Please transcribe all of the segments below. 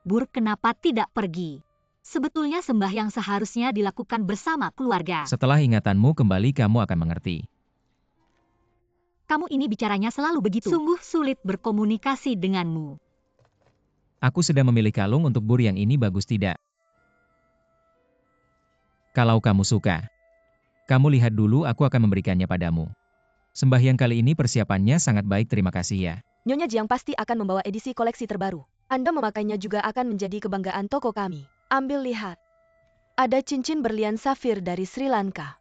Bur kenapa tidak pergi? Sebetulnya sembahyang seharusnya dilakukan bersama keluarga. Setelah ingatanmu kembali kamu akan mengerti. Kamu ini bicaranya selalu begitu. Sungguh sulit berkomunikasi denganmu. Aku sedang memilih kalung untuk Bur yang ini bagus tidak? Kalau kamu suka. Kamu lihat dulu aku akan memberikannya padamu. Sembahyang kali ini persiapannya sangat baik terima kasih ya. Nyonya Jiang pasti akan membawa edisi koleksi terbaru. Anda memakainya juga akan menjadi kebanggaan toko kami. Ambil lihat. Ada cincin berlian safir dari Sri Lanka.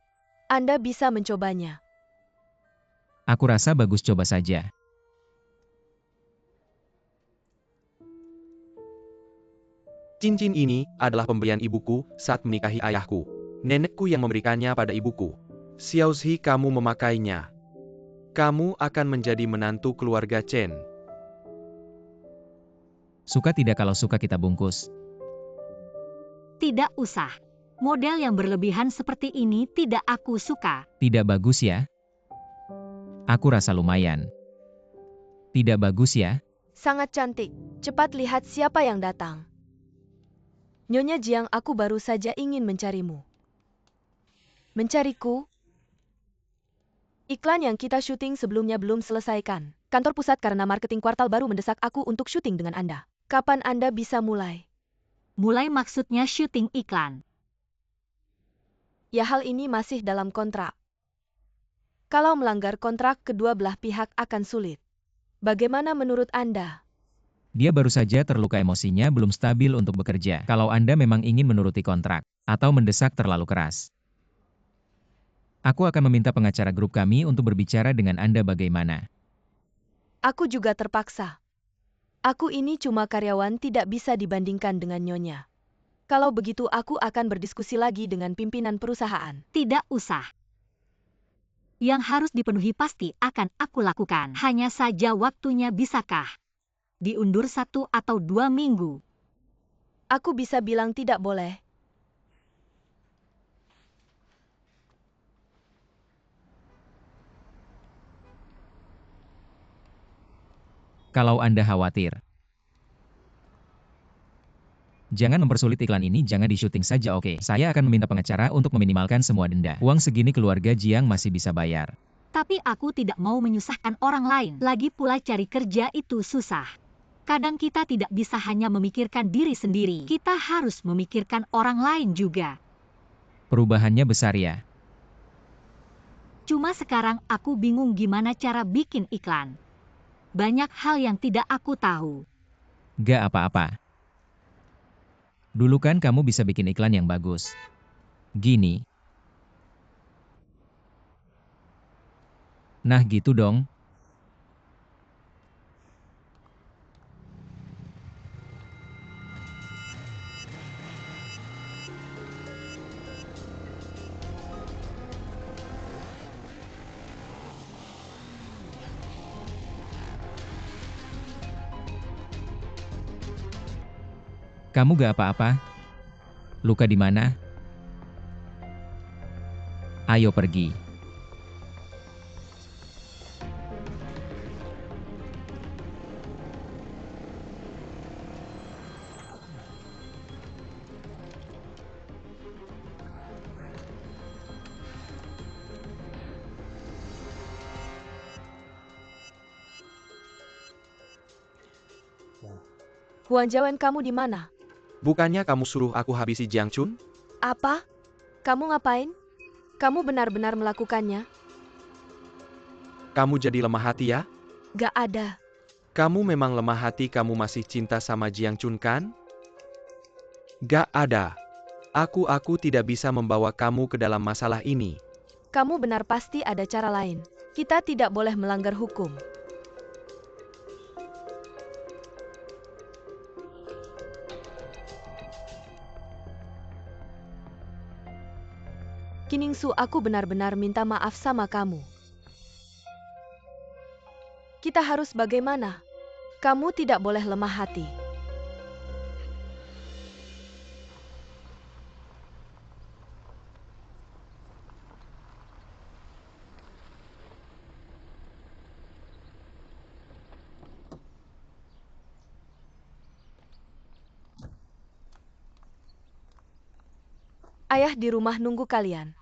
Anda bisa mencobanya. Aku rasa bagus coba saja. Cincin ini adalah pemberian ibuku saat menikahi ayahku. Nenekku yang memberikannya pada ibuku. Xiaozhi kamu memakainya. Kamu akan menjadi menantu keluarga Chen. Suka tidak kalau suka kita bungkus? Tidak usah. Model yang berlebihan seperti ini tidak aku suka. Tidak bagus ya? Aku rasa lumayan. Tidak bagus ya? Sangat cantik. Cepat lihat siapa yang datang. Nyonya Jiang, aku baru saja ingin mencarimu. Mencariku? Iklan yang kita syuting sebelumnya belum selesaikan. Kantor pusat karena marketing kuartal baru mendesak aku untuk syuting dengan Anda. Kapan Anda bisa mulai? Mulai maksudnya syuting iklan. Ya hal ini masih dalam kontrak. Kalau melanggar kontrak kedua belah pihak akan sulit. Bagaimana menurut Anda? Dia baru saja terluka emosinya belum stabil untuk bekerja. Kalau Anda memang ingin menuruti kontrak, atau mendesak terlalu keras. Aku akan meminta pengacara grup kami untuk berbicara dengan Anda bagaimana. Aku juga terpaksa. Aku ini cuma karyawan tidak bisa dibandingkan dengan Nyonya. Kalau begitu aku akan berdiskusi lagi dengan pimpinan perusahaan. Tidak usah. Yang harus dipenuhi pasti akan aku lakukan. Hanya saja waktunya bisakah? Diundur 1 atau 2 minggu. Aku bisa bilang tidak boleh. Kalau Anda khawatir. Jangan mempersulit iklan ini, jangan di-syuting saja oke. Saya akan meminta pengacara untuk meminimalkan semua denda. Uang segini keluarga Jiang masih bisa bayar. Tapi aku tidak mau menyusahkan orang lain. Lagi pula cari kerja itu susah. Kadang kita tidak bisa hanya memikirkan diri sendiri. Kita harus memikirkan orang lain juga. Perubahannya besar ya. Cuma sekarang aku bingung gimana cara bikin iklan. Banyak hal yang tidak aku tahu. Gak apa-apa. Dulu kan kamu bisa bikin iklan yang bagus. Gini. Nah gitu dong. Kamu gak apa-apa? Luka di mana? Ayo pergi. Huan Jiawen, kamu di mana? Bukannya kamu suruh aku habisi Jiang Chun? Apa? Kamu ngapain? Kamu benar-benar melakukannya? Kamu jadi lemah hati ya? Gak ada. Kamu memang lemah hati, kamu masih cinta sama Jiang Chun kan? Gak ada. Aku tidak bisa membawa kamu ke dalam masalah ini. Kamu benar, pasti ada cara lain. Kita tidak boleh melanggar hukum. Kiningsu, aku benar-benar minta maaf sama kamu. Kita harus bagaimana? Kamu tidak boleh lemah hati. Ayah di rumah nunggu kalian.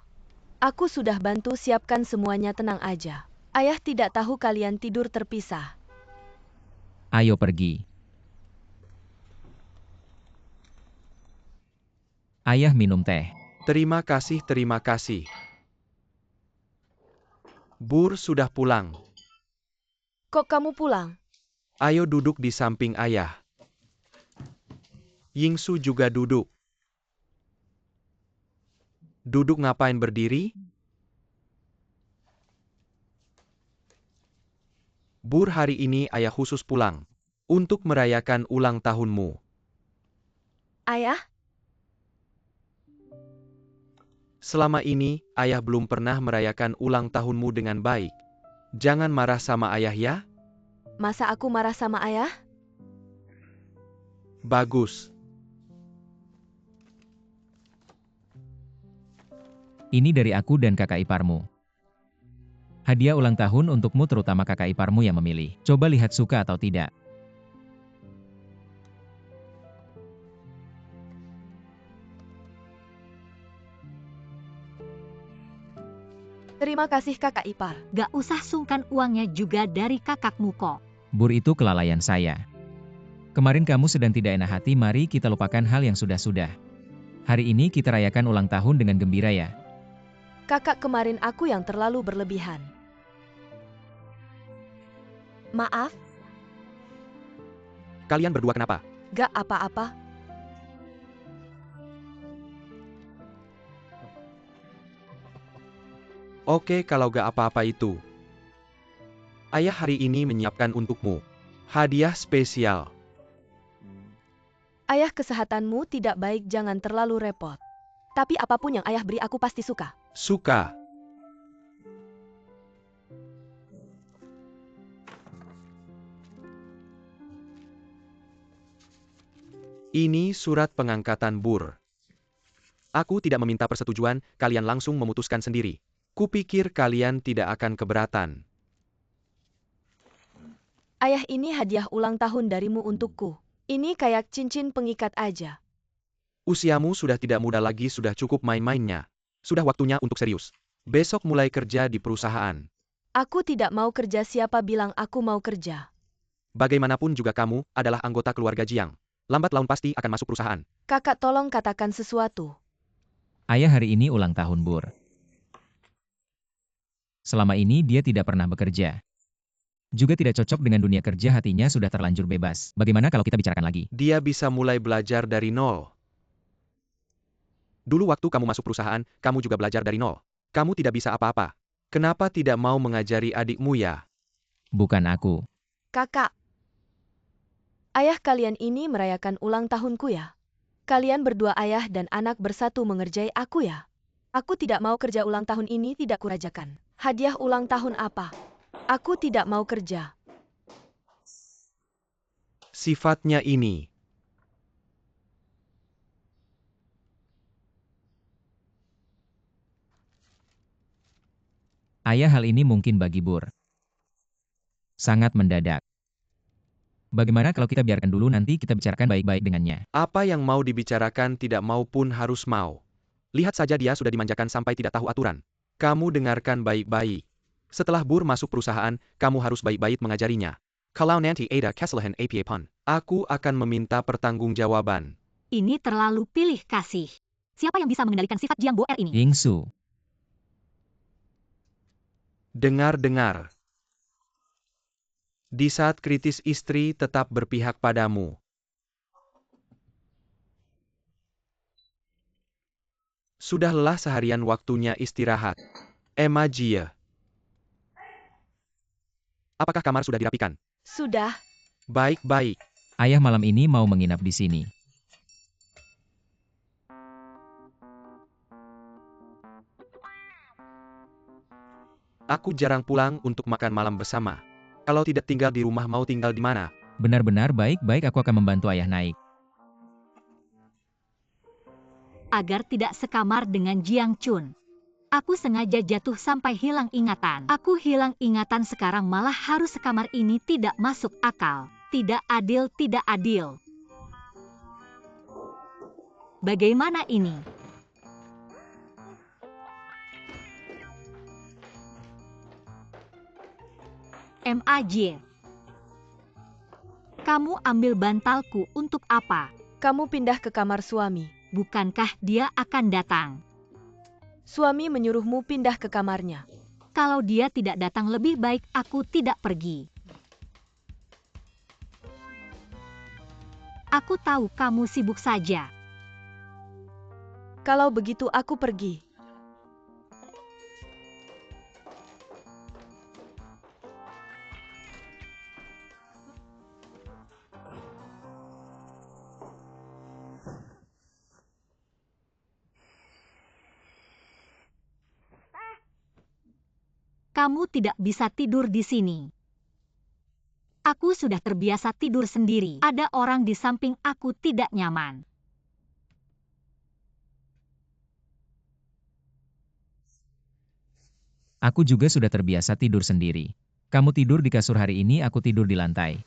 Aku sudah bantu siapkan semuanya, tenang aja. Ayah tidak tahu kalian tidur terpisah. Ayo pergi. Ayah minum teh. Terima kasih, terima kasih. Bur sudah pulang. Kok kamu pulang? Ayo duduk di samping ayah. Yingsu juga duduk. Duduk ngapain berdiri? Bur, hari ini ayah khusus pulang untuk merayakan ulang tahunmu. Ayah? Selama ini, ayah belum pernah merayakan ulang tahunmu dengan baik. Jangan marah sama ayah ya. Masa aku marah sama ayah? Bagus. Ini dari aku dan kakak iparmu. Hadiah ulang tahun untukmu, terutama kakak iparmu yang memilih. Coba lihat suka atau tidak. Terima kasih kakak ipar. Gak usah sungkan, uangnya juga dari kakakmu kok. Bur, itu kelalaian saya. Kemarin kamu sedang tidak enak hati, mari kita lupakan hal yang sudah-sudah. Hari ini kita rayakan ulang tahun dengan gembira ya. Kakak, kemarin aku yang terlalu berlebihan. Maaf, Kalian berdua kenapa? gak apa-apa. Oke, kalau gak apa-apa itu. Ayah hari ini menyiapkan untukmu hadiah spesial. Ayah, kesehatanmu tidak baik, jangan terlalu repot. Tapi apapun yang ayah beri aku pasti suka. Suka. Ini surat pengangkatan Bur. Aku tidak meminta persetujuan, kalian langsung memutuskan sendiri. Kupikir kalian tidak akan keberatan. Ayah, ini hadiah ulang tahun darimu untukku. Ini kayak cincin pengikat aja. Usiamu sudah tidak muda lagi, sudah cukup main-mainnya. Sudah waktunya untuk serius. Besok mulai kerja di perusahaan. Aku tidak mau kerja, siapa bilang aku mau kerja? Bagaimanapun juga kamu adalah anggota keluarga Jiang. Lambat laun pasti akan masuk perusahaan. Kakak, tolong katakan sesuatu. Ayah hari ini ulang tahun Bur. Selama ini dia tidak pernah bekerja. Juga tidak cocok dengan dunia kerja, hatinya sudah terlanjur bebas. Bagaimana kalau kita bicarakan lagi? Dia bisa mulai belajar dari nol. Dulu waktu kamu masuk perusahaan, kamu juga belajar dari nol. Kamu tidak bisa apa-apa. Kenapa tidak mau mengajari adikmu ya? Bukan aku. Kakak, ayah kalian ini merayakan ulang tahunku ya? Kalian berdua ayah dan anak bersatu mengerjai aku ya? Aku tidak mau kerja ulang tahun ini, tidak kurajakan. Hadiah ulang tahun apa? Aku tidak mau kerja. Sifatnya ini. Ayah, hal ini mungkin bagi Bur sangat mendadak. Bagaimana kalau kita biarkan dulu, nanti kita bicarakan baik-baik dengannya. Apa yang mau dibicarakan tidak mau pun harus mau. Lihat saja dia sudah dimanjakan sampai tidak tahu aturan. Kamu dengarkan baik-baik. Setelah Bur masuk perusahaan, kamu harus baik-baik mengajarinya. Kalau nanti ada kesalahan apa-apa, aku akan meminta pertanggungjawaban. Ini terlalu pilih kasih. Siapa yang bisa mengendalikan sifat Jiang Boer ini? Yingsu, Dengar-dengar. Di saat kritis istri tetap berpihak padamu. Sudah lelah seharian, waktunya istirahat. Emma Jia. Apakah kamar sudah dirapikan? Sudah, Baik-baik. ayah malam ini mau menginap di sini. Aku jarang pulang untuk makan malam bersama. Kalau tidak tinggal di rumah, mau tinggal di mana? Benar-benar baik-baik, aku akan membantu ayah naik. Agar tidak sekamar dengan Jiang Chun. Aku sengaja jatuh sampai hilang ingatan. Aku hilang ingatan sekarang malah harus sekamar, ini tidak masuk akal. Tidak adil, tidak adil. Bagaimana ini? MAJ. Kamu ambil bantalku untuk apa? Kamu pindah ke kamar suami. Bukankah dia akan datang? Suami menyuruhmu pindah ke kamarnya. Kalau dia tidak datang, lebih baik aku tidak pergi. Aku tahu kamu sibuk saja. Kalau begitu aku pergi. Kamu tidak bisa tidur di sini. Aku sudah terbiasa tidur sendiri. Ada orang di samping aku tidak nyaman. Aku juga sudah terbiasa tidur sendiri. Kamu tidur di kasur hari ini, aku tidur di lantai.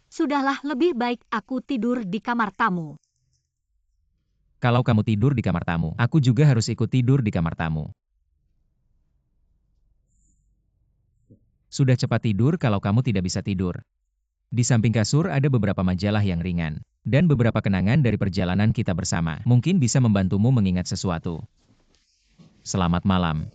Sudahlah, lebih baik aku tidur di kamar tamu. Kalau kamu tidur di kamar tamu, aku juga harus ikut tidur di kamar tamu. Sudah cepat tidur kalau kamu tidak bisa tidur. Di samping kasur ada beberapa majalah yang ringan, dan beberapa kenangan dari perjalanan kita bersama. Mungkin bisa membantumu mengingat sesuatu. Selamat malam.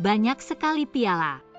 Banyak sekali piala.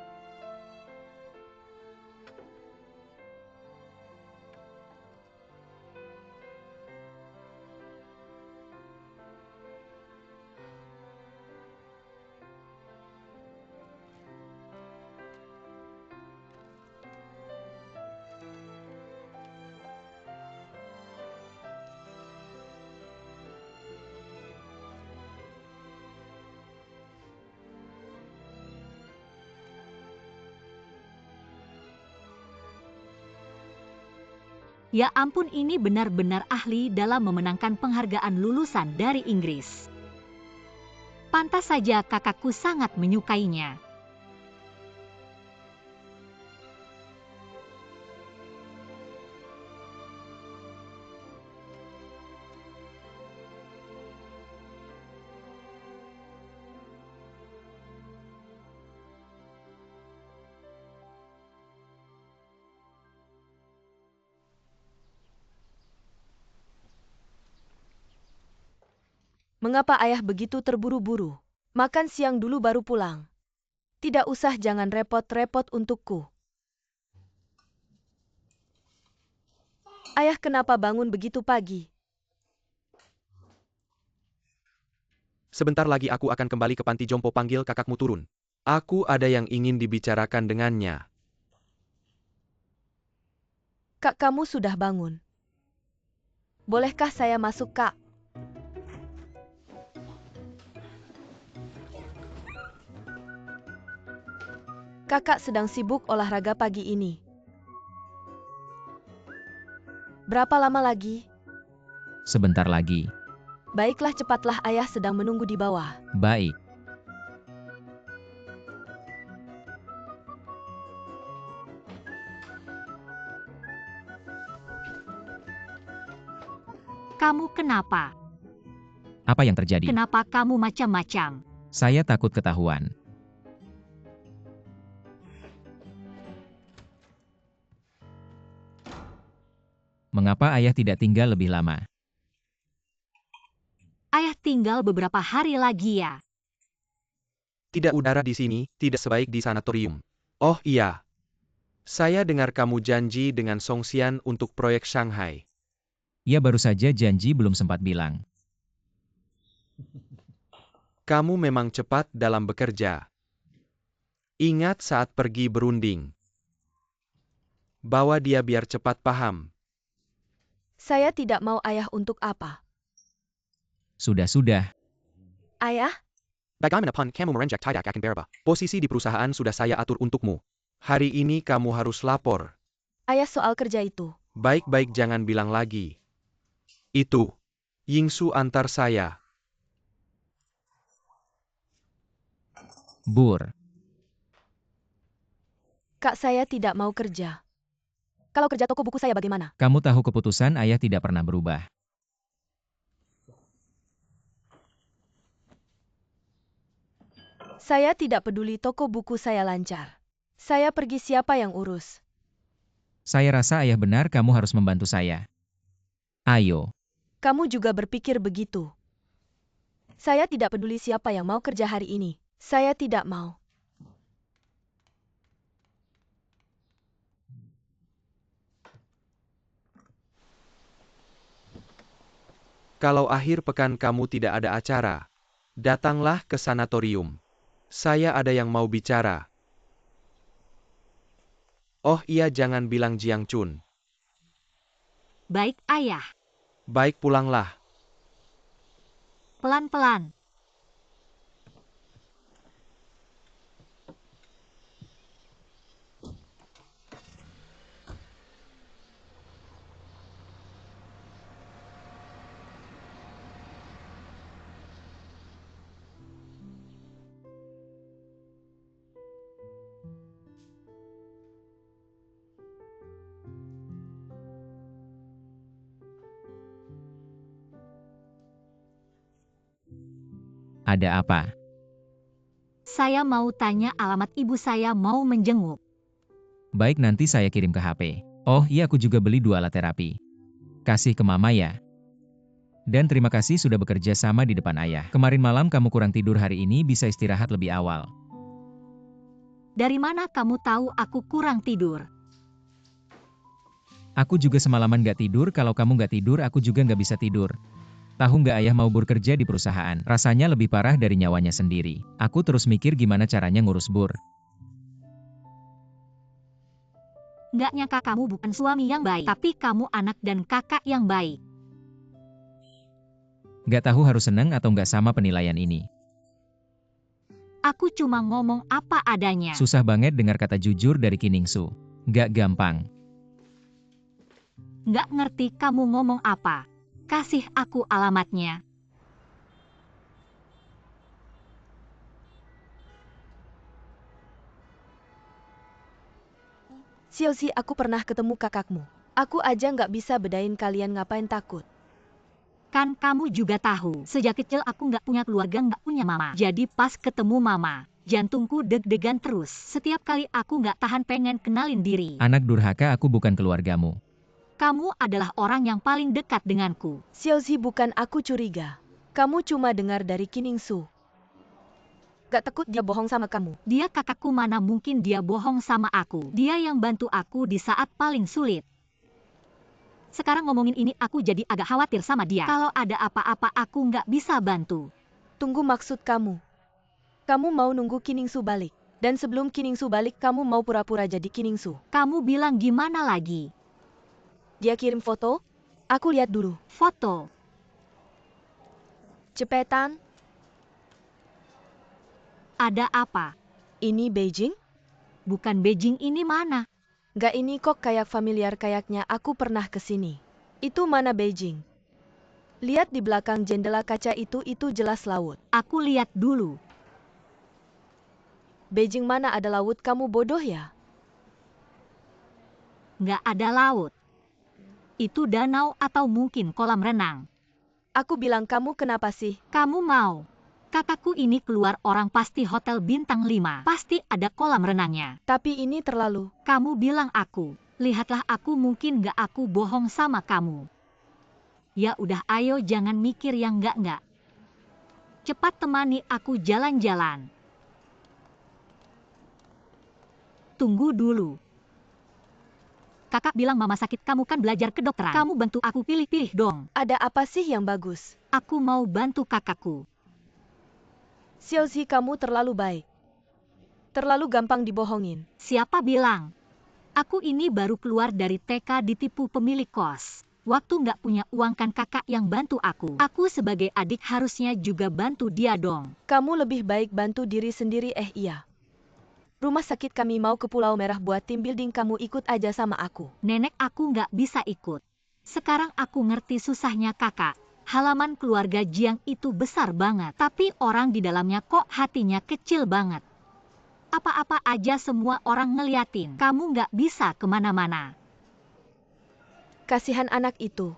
Ya ampun, ini benar-benar ahli dalam memenangkan penghargaan lulusan dari Inggris. Pantas saja kakakku sangat menyukainya. Mengapa ayah begitu terburu-buru? Makan siang dulu baru pulang. Tidak usah, jangan repot-repot untukku. Ayah, kenapa bangun begitu pagi? Sebentar lagi aku akan kembali ke panti jompo, panggil kakakmu turun. Aku ada yang ingin dibicarakan dengannya. Kak, kamu sudah bangun. Bolehkah saya masuk, Kak? Kakak sedang sibuk olahraga pagi ini. Berapa lama lagi? Sebentar lagi. Baiklah, cepatlah, ayah sedang menunggu di bawah. Baik. Kamu kenapa? Apa yang terjadi? Kenapa kamu macam-macam? Saya takut ketahuan. Mengapa ayah tidak tinggal lebih lama? Ayah tinggal beberapa hari lagi ya. Tidak, udara di sini tidak sebaik di sanatorium. Oh iya. Saya dengar kamu janji dengan Song Xian untuk proyek Shanghai. Ia baru saja janji belum sempat bilang. Kamu memang cepat dalam bekerja. Ingat saat pergi berunding. Bawa dia biar cepat paham. Saya tidak mau ayah untuk apa. Sudah-sudah. Ayah, Bagaimanapun kamu merenjak tidak akan berubah. Posisi di perusahaan sudah saya atur untukmu. Hari ini kamu harus lapor. ayah soal kerja itu. Baik-baik, jangan bilang lagi. Itu. Yingsu antar saya. Bur. Kak, saya tidak mau kerja. Kalau kerja toko buku saya bagaimana? Kamu tahu keputusan ayah tidak pernah berubah. Saya tidak peduli toko buku saya lancar. Saya pergi, siapa yang urus? Saya rasa ayah benar, kamu harus membantu saya. Ayo. Kamu juga berpikir begitu. Saya tidak peduli siapa yang mau kerja hari ini. Saya tidak mau. Kalau akhir pekan kamu tidak ada acara, datanglah ke sanatorium. Saya ada yang mau bicara. Oh iya, jangan bilang Jiang Chun. Baik, Ayah. Baik, pulanglah. Pelan-pelan. Ada apa? Saya mau tanya alamat ibu saya mau menjenguk. Baik, nanti saya kirim ke HP. Oh iya, aku juga beli 2 alat terapi. Kasih ke mama ya. Dan terima kasih sudah bekerja sama di depan ayah. Kemarin malam kamu kurang tidur, hari ini bisa istirahat lebih awal. Dari mana kamu tahu aku kurang tidur? Aku juga semalaman gak tidur, kalau kamu gak tidur aku juga gak bisa tidur. Tahu nggak, ayah mau Bur kerja di perusahaan, rasanya lebih parah dari nyawanya sendiri. Aku terus mikir gimana caranya ngurus Bur. Nggak nyangka kamu bukan suami yang baik, tapi kamu anak dan kakak yang baik. Nggak tahu harus seneng atau nggak sama penilaian ini. Aku cuma ngomong apa adanya. Susah banget dengar kata jujur dari Kiningsu. Nggak gampang. Nggak ngerti kamu ngomong apa. Kasih aku alamatnya. Xiaozi, aku pernah ketemu kakakmu. Aku aja nggak bisa bedain kalian, ngapain takut. Kan kamu juga tahu, sejak kecil aku nggak punya keluarga, nggak punya mama. Jadi pas ketemu mama, jantungku deg-degan terus. Setiap kali aku nggak tahan pengen kenalin diri. Anak durhaka, aku bukan keluargamu. Kamu adalah orang yang paling dekat denganku. Xiaozi, bukan aku curiga. Kamu cuma dengar dari Kiningsu. Gak takut dia bohong sama kamu? Dia kakakku, mana mungkin dia bohong sama aku. Dia yang bantu aku di saat paling sulit. Sekarang ngomongin ini aku jadi agak khawatir sama dia. Kalau ada apa-apa aku nggak bisa bantu. Tunggu, maksud kamu. Kamu mau nunggu Kiningsu balik. Dan sebelum Kiningsu balik kamu mau pura-pura jadi Kiningsu. Kamu bilang gimana lagi? Dia kirim foto? Aku lihat dulu. Foto. Cepetan. Ada apa? Ini Beijing? Bukan Beijing, ini mana? Gak, ini kok kayak familiar, kayaknya aku pernah kesini. Itu mana Beijing? Lihat di belakang jendela kaca itu jelas laut. Aku lihat dulu. Beijing mana ada laut, kamu bodoh ya? Nggak ada laut. Itu danau atau mungkin kolam renang. Aku bilang, kamu kenapa sih? Kamu mau? Kakakku ini keluar orang pasti hotel bintang 5. Pasti ada kolam renangnya. Tapi ini terlalu. Kamu bilang aku. Lihatlah aku, mungkin nggak aku bohong sama kamu. Ya udah, ayo jangan mikir yang nggak-nggak. Cepat temani aku jalan-jalan. Tunggu dulu. Kakak bilang mama sakit, kamu kan belajar kedokteran. Kamu bantu aku pilih-pilih dong. Ada apa sih yang bagus? Aku mau bantu kakakku. Xiaozi, kamu terlalu baik. Terlalu gampang dibohongin. Siapa bilang? Aku ini baru keluar dari TK ditipu pemilik kos. Waktu nggak punya uang kan kakak yang bantu aku. Aku sebagai adik harusnya juga bantu dia dong. Kamu lebih baik bantu diri sendiri. Iya. Rumah sakit kami mau ke Pulau Merah buat tim building, kamu ikut aja sama aku. Nenek aku nggak bisa ikut. Sekarang aku ngerti susahnya kakak. Halaman keluarga Jiang itu besar banget. Tapi orang di dalamnya kok hatinya kecil banget. Apa-apa aja semua orang ngeliatin. Kamu nggak bisa kemana-mana. Kasihan anak itu.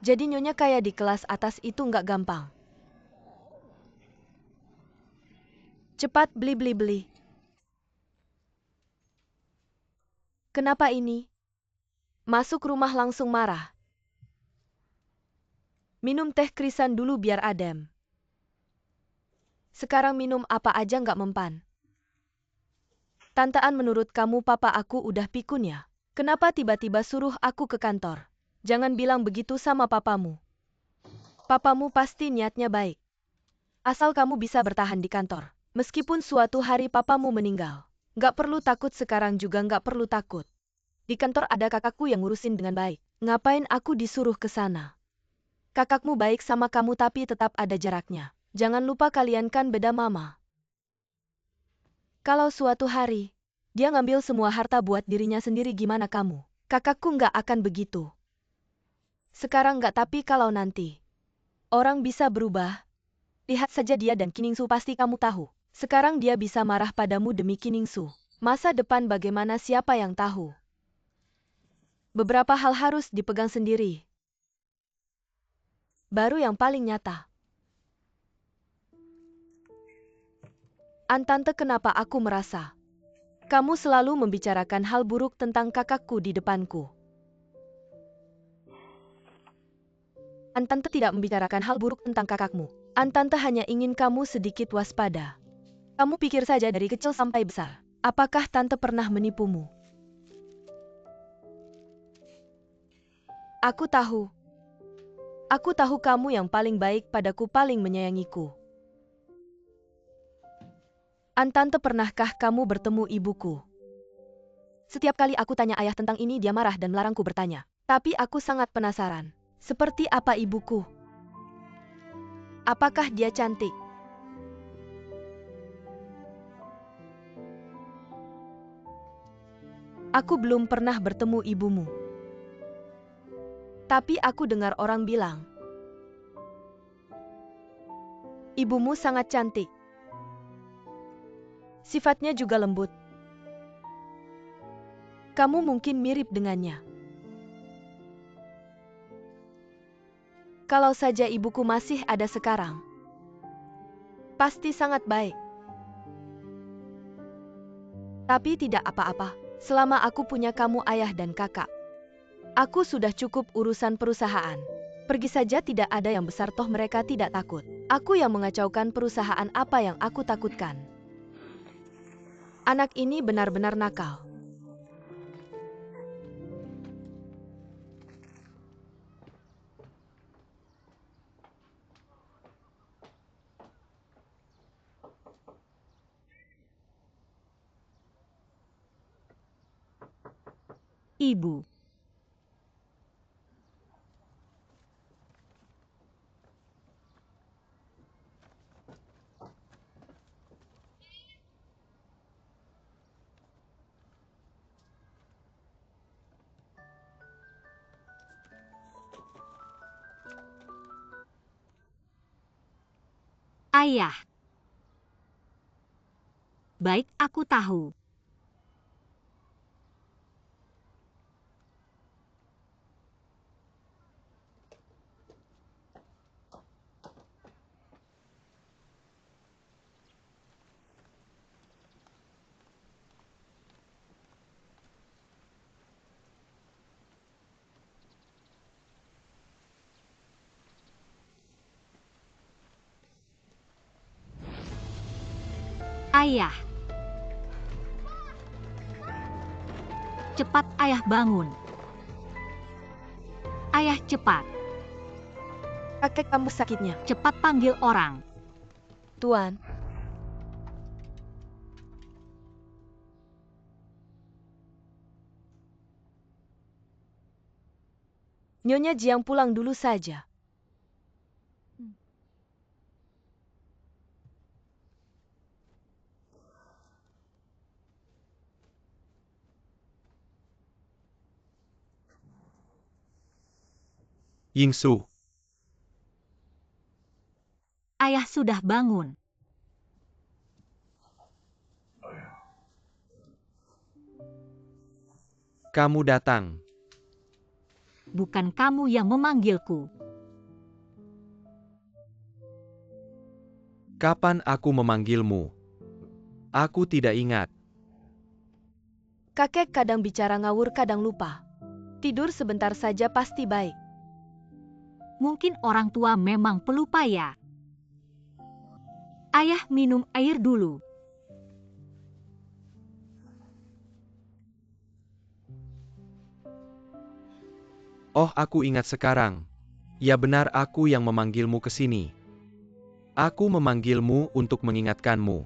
Jadi nyonya kayak di kelas atas itu nggak gampang. Cepat beli. Kenapa ini? Masuk rumah langsung marah. Minum teh krisan dulu biar adem. Sekarang minum apa aja nggak mempan. Tantaan, menurut kamu papa aku udah pikun ya? Kenapa tiba-tiba suruh aku ke kantor? Jangan bilang begitu sama papamu. Papamu pasti niatnya baik. Asal kamu bisa bertahan di kantor. Meskipun suatu hari papamu meninggal. Nggak perlu takut, sekarang juga nggak perlu takut. Di kantor ada kakakku yang ngurusin dengan baik. Ngapain aku disuruh ke sana? Kakakmu baik sama kamu tapi tetap ada jaraknya. Jangan lupa kalian kan beda mama. Kalau suatu hari, dia ngambil semua harta buat dirinya sendiri, gimana kamu? Kakakku nggak akan begitu. Sekarang nggak, tapi kalau nanti orang bisa berubah, lihat saja dia dan Kiningsu, pasti kamu tahu. Sekarang dia bisa marah padamu demi Kiningsu. Masa depan bagaimana, siapa yang tahu? Beberapa hal harus dipegang sendiri. Baru yang paling nyata. Tante, kenapa aku merasa kamu selalu membicarakan hal buruk tentang kakakku di depanku? Tante tidak membicarakan hal buruk tentang kakakmu. Tante hanya ingin kamu sedikit waspada. Kamu pikir saja dari kecil sampai besar. Apakah Tante pernah menipumu? Aku tahu. Aku tahu kamu yang paling baik padaku, paling menyayangiku. Tante, pernahkah kamu bertemu ibuku? Setiap kali aku tanya ayah tentang ini, dia marah dan melarangku bertanya. Tapi aku sangat penasaran. Seperti apa ibuku? Apakah dia cantik? Aku belum pernah bertemu ibumu. Tapi aku dengar orang bilang, ibumu sangat cantik. Sifatnya juga lembut. Kamu mungkin mirip dengannya. Kalau saja ibuku masih ada sekarang, pasti sangat baik. Tapi tidak apa-apa, selama aku punya kamu ayah dan kakak. Aku sudah cukup urusan perusahaan. Pergi saja, tidak ada yang besar, toh mereka tidak takut. Aku yang mengacaukan perusahaan, apa yang aku takutkan? Anak ini benar-benar nakal. Ibu. Ayah. Baik, aku tahu. Ayah. Cepat ayah bangun. Ayah cepat. Kakek kamu sakitnya. Cepat panggil orang. Tuan. Nyonya Jiang pulang dulu saja. Yingsu, Ayah sudah bangun. kamu datang. Bukan kamu yang memanggilku. Kapan aku memanggilmu? Aku tidak ingat. Kakek kadang bicara ngawur kadang lupa. Tidur sebentar saja pasti baik. Mungkin orang tua memang pelupa ya. Ayah minum air dulu. Oh, aku ingat sekarang. Ya benar, aku yang memanggilmu ke sini. Aku memanggilmu untuk mengingatkanmu.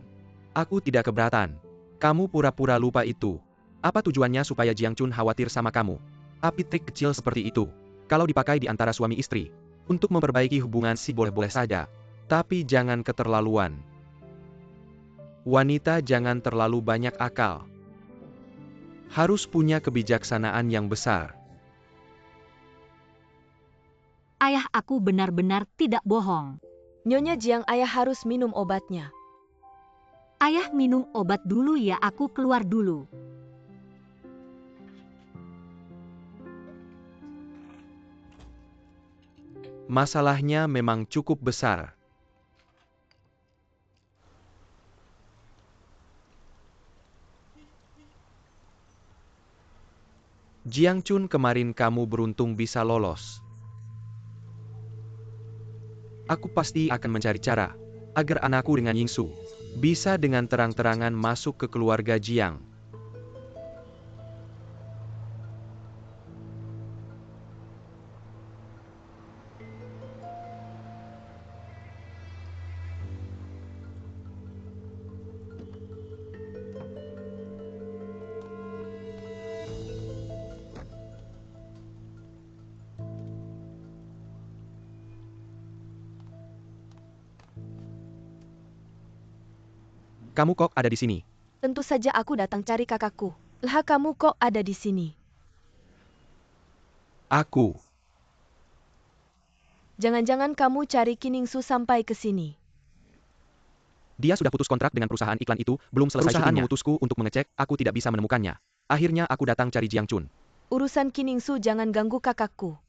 Aku tidak keberatan. Kamu pura-pura lupa itu. Apa tujuannya supaya Jiang Chun khawatir sama kamu? Tapi trik kecil seperti itu, kalau dipakai di antara suami istri, untuk memperbaiki hubungan sih boleh-boleh saja. Tapi jangan keterlaluan. Wanita jangan terlalu banyak akal. Harus punya kebijaksanaan yang besar. Ayah aku benar-benar tidak bohong. Nyonya Jiang, ayah harus minum obatnya. Ayah minum obat dulu ya, aku keluar dulu. Masalahnya memang cukup besar. Jiang Chun, kemarin kamu beruntung bisa lolos. Aku pasti akan mencari cara agar anakku dengan Yingsu bisa dengan terang-terangan masuk ke keluarga Jiang. Kamu kok ada di sini? Tentu saja aku datang cari kakakku. Lah kamu kok ada di sini? Aku. Jangan-jangan kamu cari Kiningsu sampai ke sini. Dia sudah putus kontrak dengan perusahaan iklan itu, belum selesai syutingnya. Perusahaan mengutusku untuk mengecek, aku tidak bisa menemukannya. Akhirnya aku datang cari Jiang Chun. Urusan Kiningsu jangan ganggu kakakku.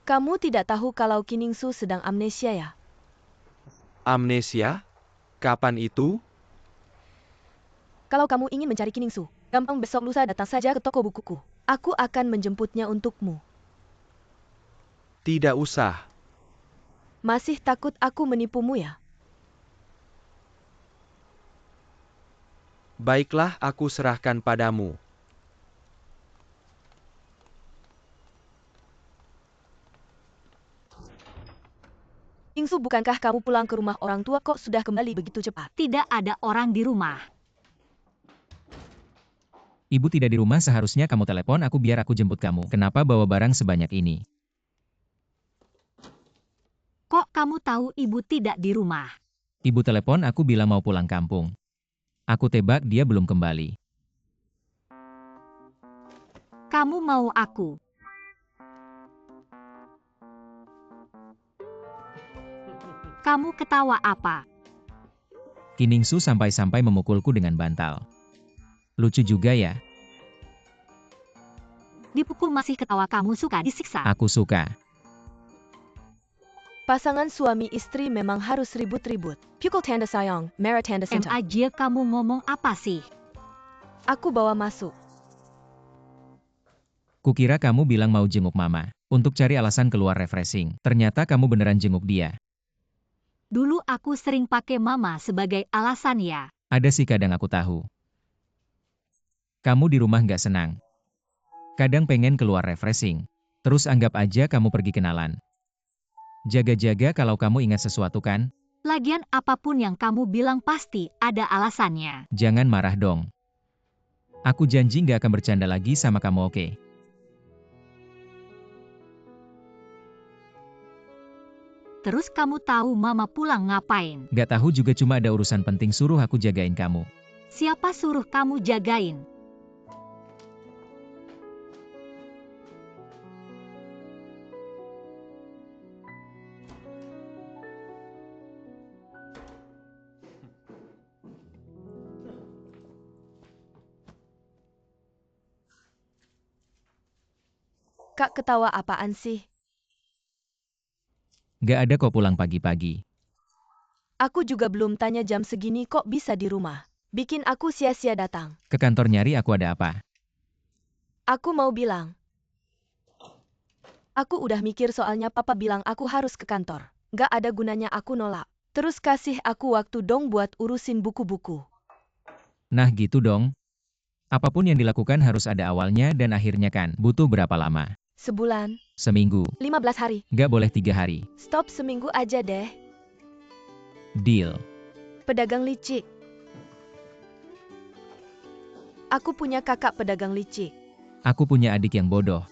Kamu tidak tahu kalau Kiningsu sedang amnesia ya? Amnesia? Kapan itu? Kalau kamu ingin mencari Kiningsu, gampang, besok lusa datang saja ke toko bukuku. Aku akan menjemputnya untukmu. Tidak usah. Masih takut aku menipumu ya? Baiklah, aku serahkan padamu. Kiningsu, bukankah kamu pulang ke rumah orang tua kok sudah kembali begitu cepat? Tidak ada orang di rumah. Ibu tidak di rumah, seharusnya kamu telepon aku biar aku jemput kamu. Kenapa bawa barang sebanyak ini? Kok kamu tahu ibu tidak di rumah? Ibu telepon aku bilang mau pulang kampung. Aku tebak dia belum kembali. Kamu mau aku? Kamu ketawa apa? Kiningsu sampai-sampai memukulku dengan bantal. Lucu juga ya. Dipukul masih ketawa, kamu suka disiksa? Aku suka. Pasangan suami istri memang harus ribut-ribut. Pukul tanda sayang, merah tanda cinta. aja kamu ngomong apa sih? Aku bawa masuk. Kukira kamu bilang mau jenguk mama. Untuk cari alasan keluar refreshing. Ternyata kamu beneran jenguk dia. Dulu aku sering pakai mama sebagai alasan ya. Ada sih kadang aku tahu. Kamu di rumah nggak senang. Kadang pengen keluar refreshing. Terus anggap aja kamu pergi kenalan. Jaga-jaga kalau kamu ingat sesuatu kan? Lagian apapun yang kamu bilang pasti ada alasannya. Jangan marah dong. Aku janji nggak akan bercanda lagi sama kamu, oke? Terus kamu tahu mama pulang ngapain? Nggak tahu juga, cuma ada urusan penting suruh aku jagain kamu. Siapa suruh kamu jagain? Kak ketawa apaan sih? Nggak ada kok, pulang pagi-pagi. Aku juga belum tanya jam segini kok bisa di rumah. Bikin aku sia-sia datang. Ke kantor nyari aku ada apa? Aku mau bilang. Aku udah mikir soalnya papa bilang aku harus ke kantor. Nggak ada gunanya aku nolak. Terus kasih aku waktu dong buat urusin buku-buku. Nah gitu dong. Apapun yang dilakukan harus ada awalnya dan akhirnya kan. Butuh berapa lama? Sebulan, Seminggu. 15 hari. Nggak boleh 3 hari. Stop seminggu aja deh. Deal. Pedagang licik. Aku punya kakak pedagang licik. Aku punya adik yang bodoh.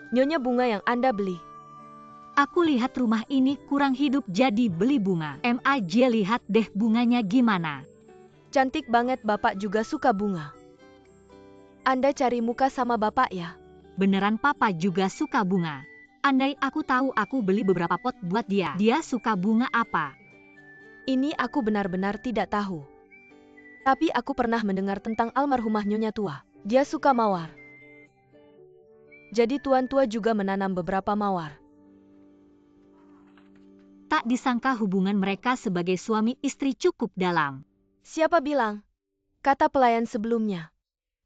Nyonya bunga yang Anda beli. Aku lihat rumah ini kurang hidup jadi beli bunga. MAJ lihat deh bunganya gimana. Cantik banget, Bapak juga suka bunga. Anda cari muka sama Bapak ya? Beneran papa juga suka bunga. Andai aku tahu aku beli beberapa pot buat dia. Dia suka bunga apa? Ini aku benar-benar tidak tahu. Tapi aku pernah mendengar tentang almarhumah Nyonya tua. Dia suka mawar. Jadi tuan tua juga menanam beberapa mawar. Tak disangka hubungan mereka sebagai suami istri cukup dalam. Siapa bilang? Kata pelayan sebelumnya.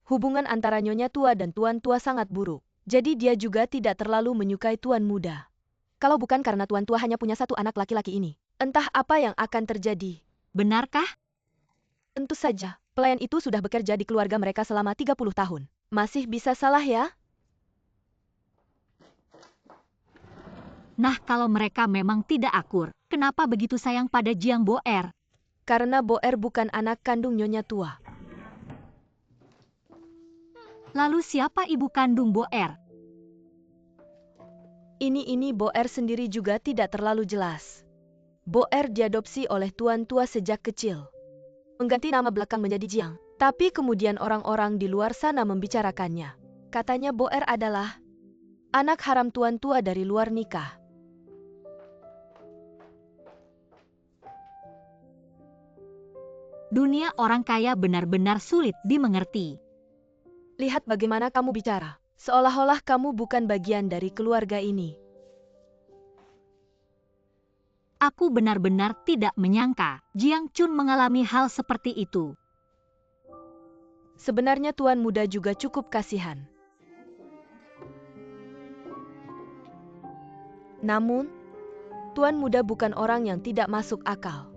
Hubungan antara Nyonya tua dan tuan tua sangat buruk. Jadi dia juga tidak terlalu menyukai tuan muda. Kalau bukan karena tuan tua hanya punya satu anak laki-laki ini, entah apa yang akan terjadi. Benarkah? Tentu saja, pelayan itu sudah bekerja di keluarga mereka selama 30 tahun. Masih bisa salah ya? Nah kalau mereka memang tidak akur, kenapa begitu sayang pada Jiang Boer? Karena Boer bukan anak kandung Nyonya tua. Lalu siapa ibu kandung Boer? Ini Boer sendiri juga tidak terlalu jelas. Boer diadopsi oleh tuan tua sejak kecil. Mengganti nama belakang menjadi Jiang. Tapi kemudian orang-orang di luar sana membicarakannya. Katanya Boer adalah anak haram tuan tua dari luar nikah. Dunia orang kaya benar-benar sulit dimengerti. Lihat bagaimana kamu bicara. Seolah-olah kamu bukan bagian dari keluarga ini. Aku benar-benar tidak menyangka Jiang Chun mengalami hal seperti itu. Sebenarnya tuan muda juga cukup kasihan. Namun, tuan muda bukan orang yang tidak masuk akal.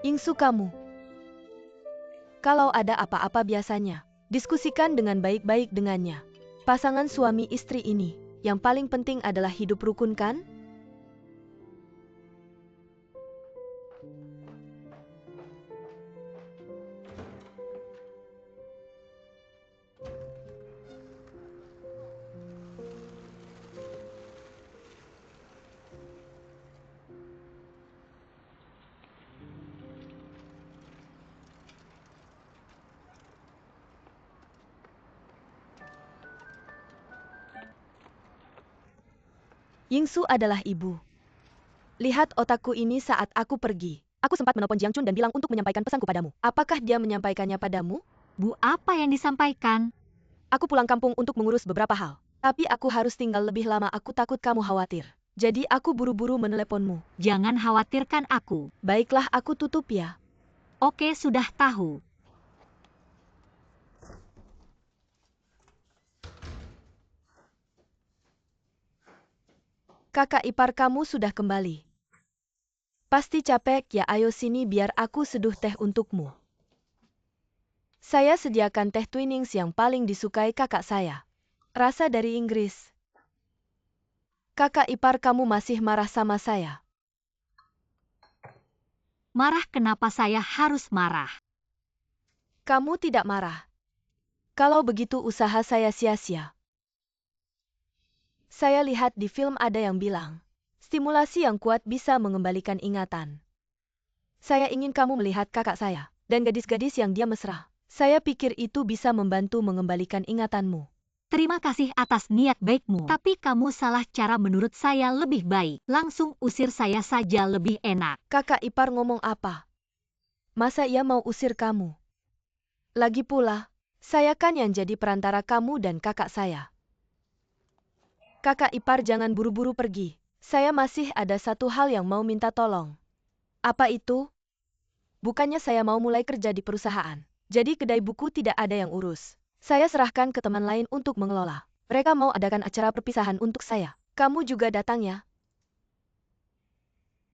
Yingsu kamu. Kalau ada apa-apa biasanya, diskusikan dengan baik-baik dengannya. Pasangan suami istri ini, yang paling penting adalah hidup rukun kan? Yingsu adalah ibu. Lihat otakku ini saat aku pergi. Aku sempat menelpon Jiang Chun dan bilang untuk menyampaikan pesanku padamu. Apakah dia menyampaikannya padamu? Bu, apa yang disampaikan? Aku pulang kampung untuk mengurus beberapa hal. Tapi aku harus tinggal lebih lama, aku takut kamu khawatir. Jadi aku buru-buru meneleponmu. Jangan khawatirkan aku. Baiklah, aku tutup ya. Oke, sudah tahu. Kakak ipar kamu sudah kembali. Pasti capek ya, ayo sini biar aku seduh teh untukmu. Saya sediakan teh Twinings yang paling disukai kakak saya. Rasa dari Inggris. Kakak ipar kamu masih marah sama saya. Marah? Kenapa saya harus marah? Kamu tidak marah. Kalau begitu usaha saya sia-sia. Saya lihat di film ada yang bilang, stimulasi yang kuat bisa mengembalikan ingatan. Saya ingin kamu melihat kakak saya, dan gadis-gadis yang dia mesra. Saya pikir itu bisa membantu mengembalikan ingatanmu. Terima kasih atas niat baikmu. Tapi kamu salah cara, menurut saya lebih baik. Langsung usir saya saja lebih enak. Kakak ipar ngomong apa? Masa ia mau usir kamu? Lagi pula, saya kan yang jadi perantara kamu dan kakak saya. Kakak ipar jangan buru-buru pergi. Saya masih ada satu hal yang mau minta tolong. Apa itu? Bukannya saya mau mulai kerja di perusahaan. Jadi kedai buku tidak ada yang urus. Saya serahkan ke teman lain untuk mengelola. Mereka mau adakan acara perpisahan untuk saya. Kamu juga datang ya?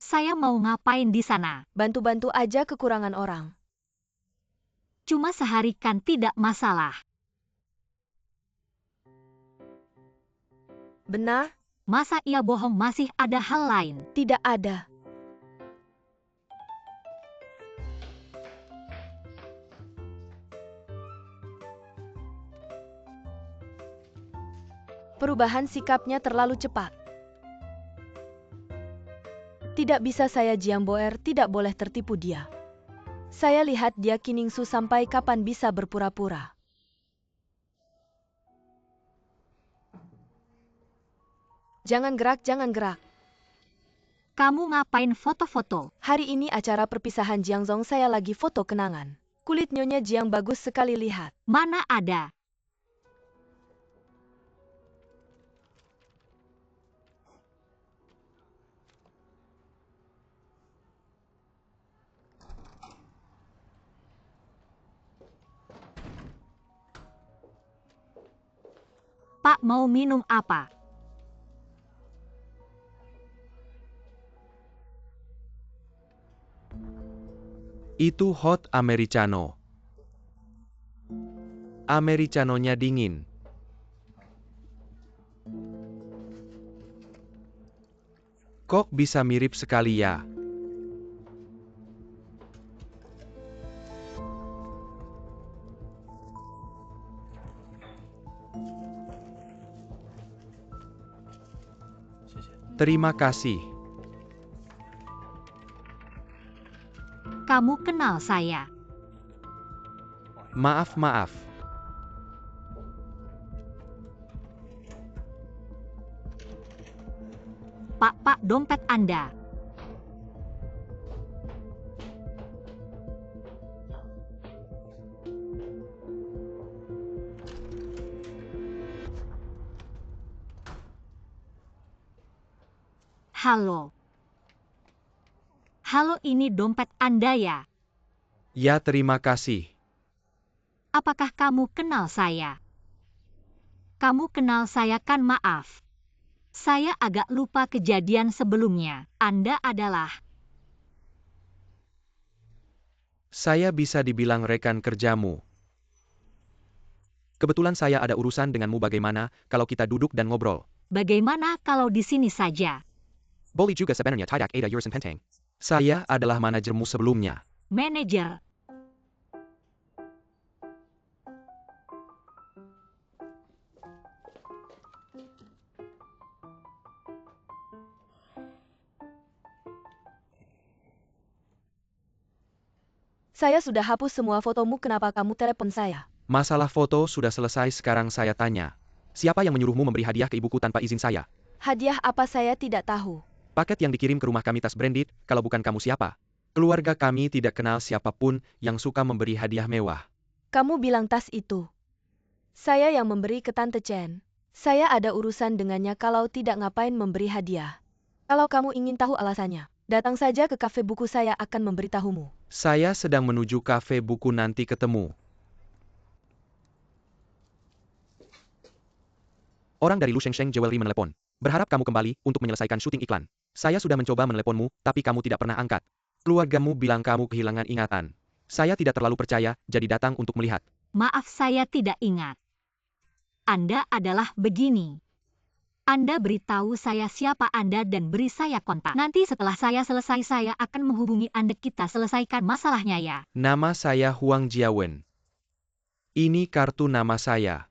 Saya mau ngapain di sana? Bantu-bantu aja kekurangan orang. Cuma sehari kan tidak masalah. Benar? Masa ia bohong? Masih ada hal lain? Tidak ada. Perubahan sikapnya terlalu cepat. Tidak bisa saya Jiang Boer, tidak boleh tertipu dia. Saya lihat dia Kiningsu sampai kapan bisa berpura-pura. Jangan gerak, jangan gerak. Kamu ngapain foto-foto? Hari ini acara perpisahan Jiangzong, saya lagi foto kenangan. Kulit Nyonya Jiang bagus sekali, lihat. Mana ada. Pak, mau minum apa? Itu hot americano. Americanonya dingin. Kok bisa mirip sekali ya? Terima kasih. Kamu kenal saya? Maaf. Pak, dompet Anda. Halo. Halo, ini dompet Anda ya? Ya, terima kasih. Apakah kamu kenal saya? Kamu kenal saya kan? Maaf. Saya agak lupa kejadian sebelumnya. Anda adalah... Saya bisa dibilang rekan kerjamu. Kebetulan saya ada urusan denganmu. Bagaimana kalau kita duduk dan ngobrol? Bagaimana kalau di sini saja? Boleh juga sebenarnya. Tidak ada urusan penting. Saya adalah manajermu sebelumnya. Manajer. Saya sudah hapus semua fotomu, kenapa kamu telepon saya? Masalah foto sudah selesai. Sekarang saya tanya. Siapa yang menyuruhmu memberi hadiah ke ibuku tanpa izin saya? Hadiah apa saya tidak tahu. Paket yang dikirim ke rumah kami tas branded, kalau bukan kamu siapa? Keluarga kami tidak kenal siapapun yang suka memberi hadiah mewah. Kamu bilang tas itu. Saya yang memberi ke Tante Chen. Saya ada urusan dengannya, kalau tidak ngapain memberi hadiah. Kalau kamu ingin tahu alasannya, datang saja ke kafe buku, saya akan memberitahumu. Saya sedang menuju kafe buku, nanti ketemu. Orang dari Lu Shengsheng Jewelry menelepon. Berharap kamu kembali untuk menyelesaikan syuting iklan. Saya sudah mencoba meneleponmu, tapi kamu tidak pernah angkat. Keluargamu bilang kamu kehilangan ingatan. Saya tidak terlalu percaya, jadi datang untuk melihat. Maaf, saya tidak ingat. Anda adalah begini. Anda beritahu saya siapa Anda dan beri saya kontak. Nanti setelah saya selesai, saya akan menghubungi Anda. Kita selesaikan masalahnya ya. Nama saya Huang Jiawen. Ini kartu nama saya.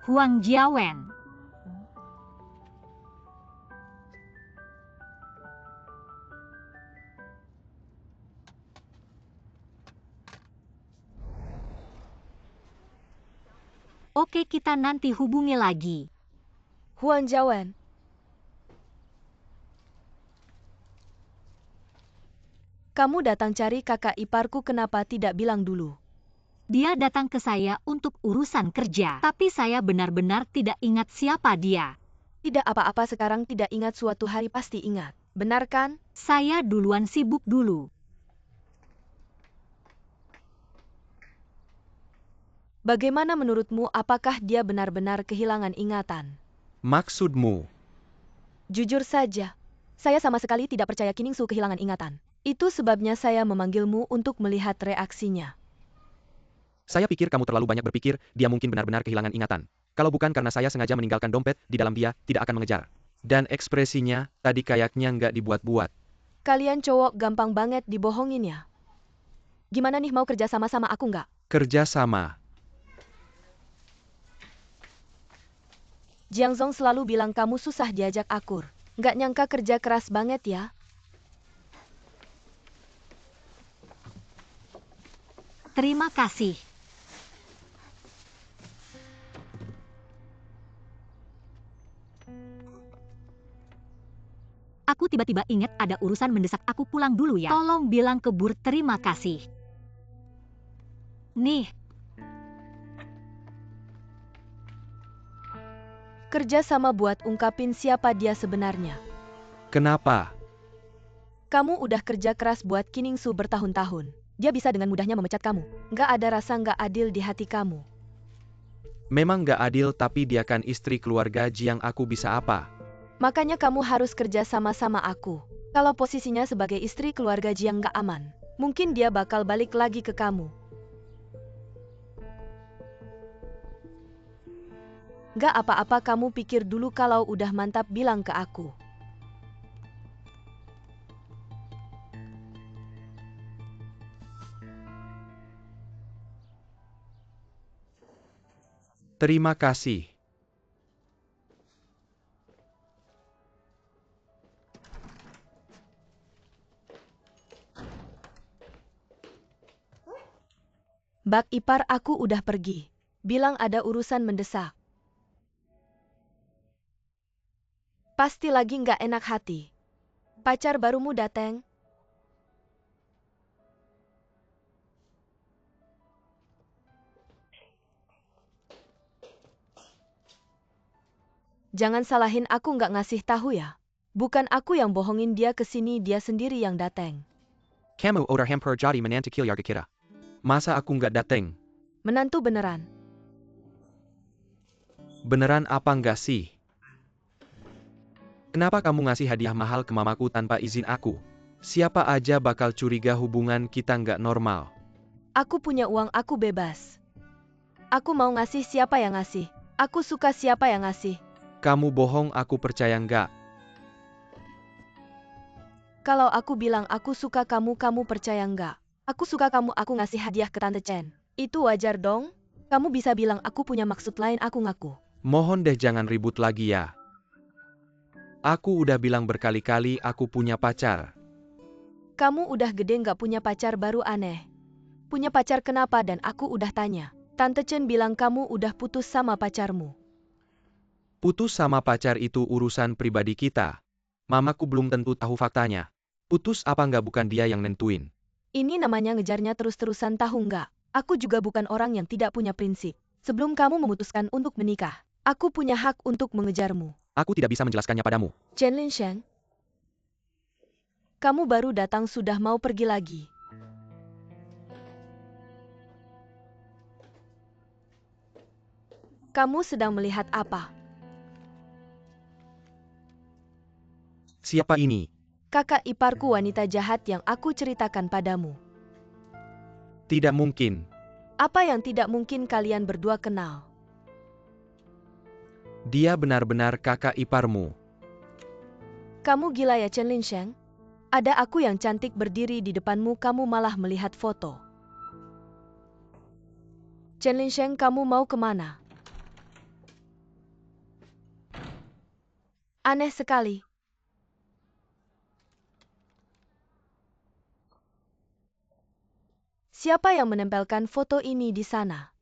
Huang Jiawen. Oke, kita nanti hubungi lagi. Huang Jiawen. Kamu datang cari kakak iparku, kenapa tidak bilang dulu? Dia datang ke saya untuk urusan kerja, tapi saya benar-benar tidak ingat siapa dia. Tidak apa-apa, sekarang tidak ingat, suatu hari pasti ingat. Benar kan? Saya duluan sibuk dulu. Bagaimana menurutmu, apakah dia benar-benar kehilangan ingatan? Maksudmu? Jujur saja, saya sama sekali tidak percaya Kiningsu kehilangan ingatan. Itu sebabnya saya memanggilmu untuk melihat reaksinya. Saya pikir kamu terlalu banyak berpikir, dia mungkin benar-benar kehilangan ingatan. Kalau bukan karena saya sengaja meninggalkan dompet di dalam, dia tidak akan mengejar. Dan ekspresinya, tadi kayaknya nggak dibuat-buat. Kalian cowok gampang banget dibohongin ya. Gimana nih, mau kerja sama-sama aku nggak? Kerja sama. Jiang Zong selalu bilang kamu susah diajak akur. Nggak nyangka kerja keras banget ya. Terima kasih. Aku tiba-tiba ingat ada urusan mendesak, aku pulang dulu ya. Tolong bilang ke Bur terima kasih. Nih. Kerja sama buat ungkapin siapa dia sebenarnya. Kenapa? Kamu udah kerja keras buat Kiningsu bertahun-tahun. Dia bisa dengan mudahnya memecat kamu. Nggak ada rasa nggak adil di hati kamu. Memang nggak adil, tapi dia kan istri keluarga Jiang, aku bisa apa? Makanya kamu harus kerja sama-sama aku. Kalau posisinya sebagai istri keluarga Jiang nggak aman, mungkin dia bakal balik lagi ke kamu. Nggak apa-apa, kamu pikir dulu, kalau udah mantap bilang ke aku. Terima kasih. Bak ipar aku udah pergi. Bilang ada urusan mendesak. Pasti lagi nggak enak hati. Pacar barumu dateng. Jangan salahin aku nggak ngasih tahu ya. Bukan aku yang bohongin dia ke sini, dia sendiri yang dateng. Kamu udah hampir jadi menantu keluarga kita. Masa aku nggak dateng? Menantu beneran. Beneran apa nggak sih? Kenapa kamu ngasih hadiah mahal ke mamaku tanpa izin aku? Siapa aja bakal curiga hubungan kita nggak normal. Aku punya uang, aku bebas. Aku mau ngasih siapa yang ngasih. Aku suka siapa yang ngasih. Kamu bohong, aku percaya nggak? Kalau aku bilang aku suka kamu, kamu percaya nggak? Aku suka kamu, aku ngasih hadiah ke Tante Chen. Itu wajar dong? Kamu bisa bilang aku punya maksud lain, aku ngaku. Mohon deh jangan ribut lagi ya. Aku udah bilang berkali-kali aku punya pacar. Kamu udah gede nggak punya pacar baru aneh. Punya pacar kenapa? Dan aku udah tanya. Tante Chen bilang kamu udah putus sama pacarmu. Putus sama pacar itu urusan pribadi kita. Mamaku belum tentu tahu faktanya. Putus apa nggak bukan dia yang nentuin. Ini namanya ngejarnya terus-terusan, tahu nggak? Aku juga bukan orang yang tidak punya prinsip. Sebelum kamu memutuskan untuk menikah, Aku punya hak untuk mengejarmu. Aku tidak bisa menjelaskannya padamu. Chen Linsheng, kamu baru datang sudah mau pergi lagi. Kamu sedang melihat apa? Siapa ini? Kakak iparku wanita jahat yang aku ceritakan padamu. Tidak mungkin. Apa yang tidak mungkin kalian berdua kenal? Dia benar-benar kakak iparmu. Kamu gila ya Chen Linsheng? Ada aku yang cantik berdiri di depanmu, kamu malah melihat foto. Chen Linsheng, kamu mau kemana? Aneh sekali. Siapa yang menempelkan foto ini di sana?